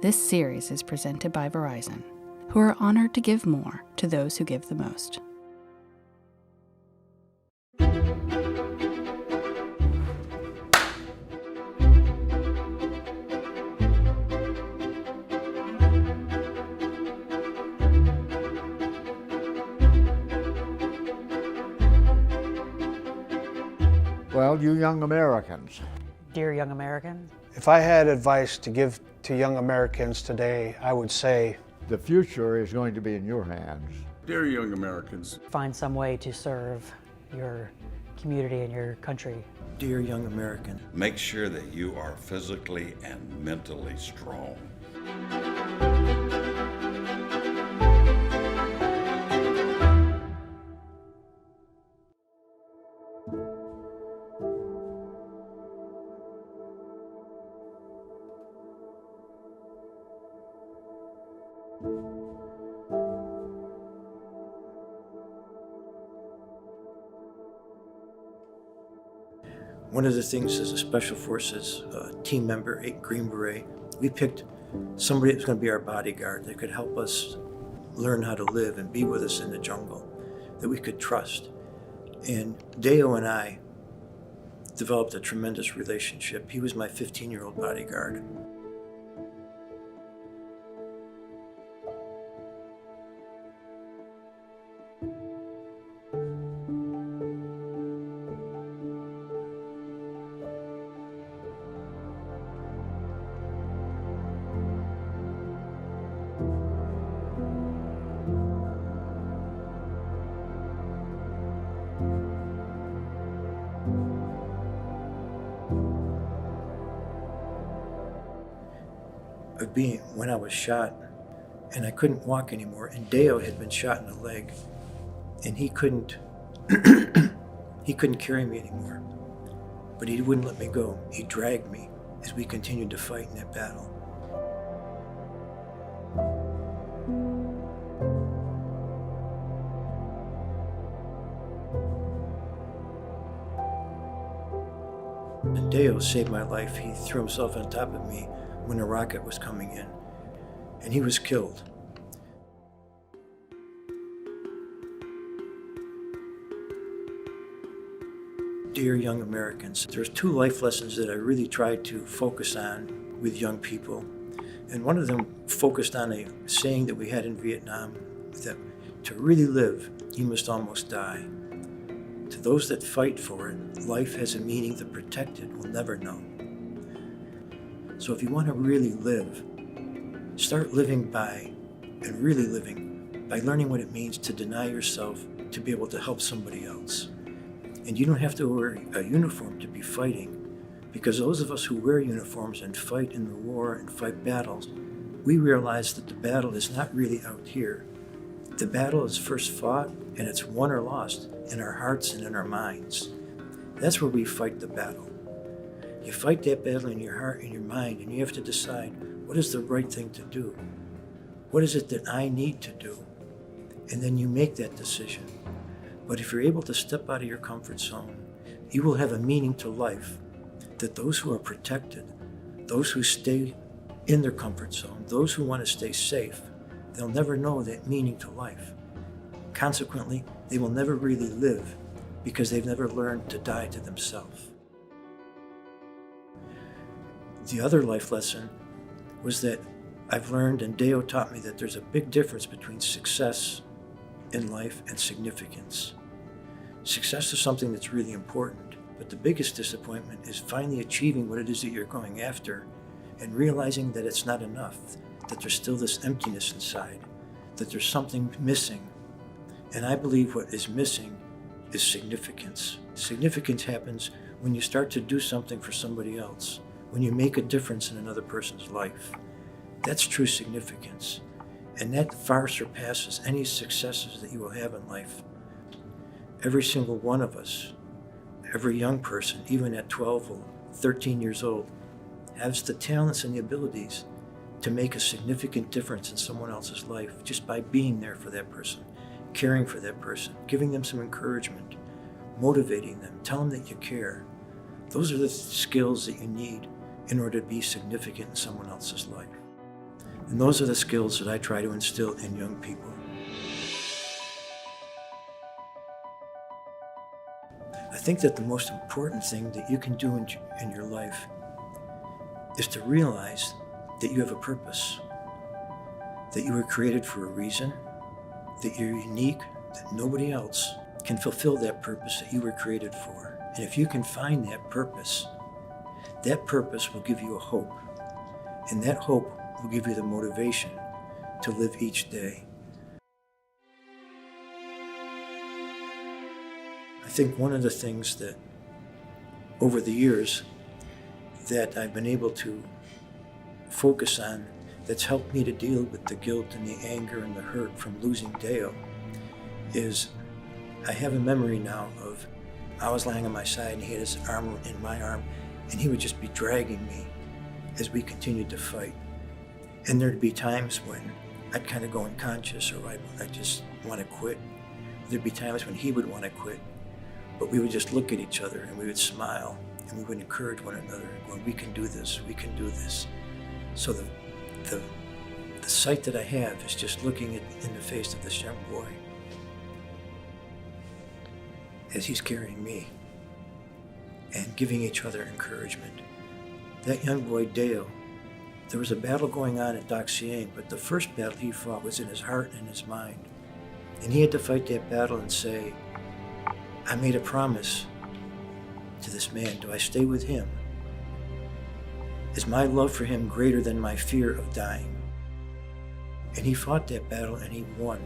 This series is presented by Verizon, who are honored to give more to those who give the most. Well, you young Americans. Dear young Americans. If I had advice to give to young Americans today, I would say, the future is going to be in your hands. Dear young Americans. Find some way to serve your community and your country. Dear young American. Make sure that you are physically and mentally strong. One of the things as a Special Forces team member, 8 Green Beret, we picked somebody that was going to be our bodyguard that could help us learn how to live and be with us in the jungle, that we could trust. And Deo and I developed a tremendous relationship. He was my 15-year-old bodyguard. Of being when I was shot and I couldn't walk anymore, and Deo had been shot in the leg and he couldn't he couldn't carry me anymore, but he wouldn't let me go. He dragged me as we continued to fight in that battle. And Deo saved my life. He threw himself on top of me when a rocket was coming in, and he was killed. Dear young Americans, there's 2 life lessons that I really try to focus on with young people, and one of them focused on a saying that we had in Vietnam, that to really live, you must almost die. To those that fight for it, life has a meaning the protected will never know. So if you want to really live, start living by, and really living, by learning what it means to deny yourself to be able to help somebody else. And you don't have to wear a uniform to be fighting, because those of us who wear uniforms and fight in the war and fight battles, we realize that the battle is not really out here. The battle is first fought, and it's won or lost in our hearts and in our minds. That's where we fight the battle. You fight that battle in your heart and your mind, and you have to decide, what is the right thing to do? What is it that I need to do? And then you make that decision. But if you're able to step out of your comfort zone, you will have a meaning to life that those who are protected, those who stay in their comfort zone, those who want to stay safe, they'll never know that meaning to life. Consequently, they will never really live because they've never learned to die to themselves. The other life lesson was that I've learned, and Deo taught me, that there's a big difference between success in life and significance. Success is something that's really important, but the biggest disappointment is finally achieving what it is that you're going after and realizing that it's not enough, that there's still this emptiness inside, that there's something missing. And I believe what is missing is significance. Significance happens when you start to do something for somebody else, when you make a difference in another person's life. That's true significance. And that far surpasses any successes that you will have in life. Every single one of us, every young person, even at 12 or 13 years old, has the talents and the abilities to make a significant difference in someone else's life just by being there for that person, caring for that person, giving them some encouragement, motivating them, telling them that you care. Those are the skills that you need in order to be significant in someone else's life. And those are the skills that I try to instill in young people. I think that the most important thing that you can do in your life is to realize that you have a purpose, that you were created for a reason, that you're unique, that nobody else can fulfill that purpose that you were created for. And if you can find that purpose will give you a hope. And that hope will give you the motivation to live each day. I think one of the things that over the years that I've been able to focus on that's helped me to deal with the guilt and the anger and the hurt from losing Dale is I have a memory now of I was lying on my side and he had his arm in my arm and he would just be dragging me as we continued to fight. And there'd be times when I'd kind of go unconscious or I'd just want to quit. There'd be times when he would want to quit, but we would just look at each other and we would smile and we would encourage one another, going, we can do this, we can do this. So the sight that I have is just looking in the face of this young boy as he's carrying me and giving each other encouragement. That young boy, Dale, there was a battle going on at Dak Sieng, but the first battle he fought was in his heart and his mind. And he had to fight that battle and say, I made a promise to this man. Do I stay with him? Is my love for him greater than my fear of dying? And he fought that battle and he won.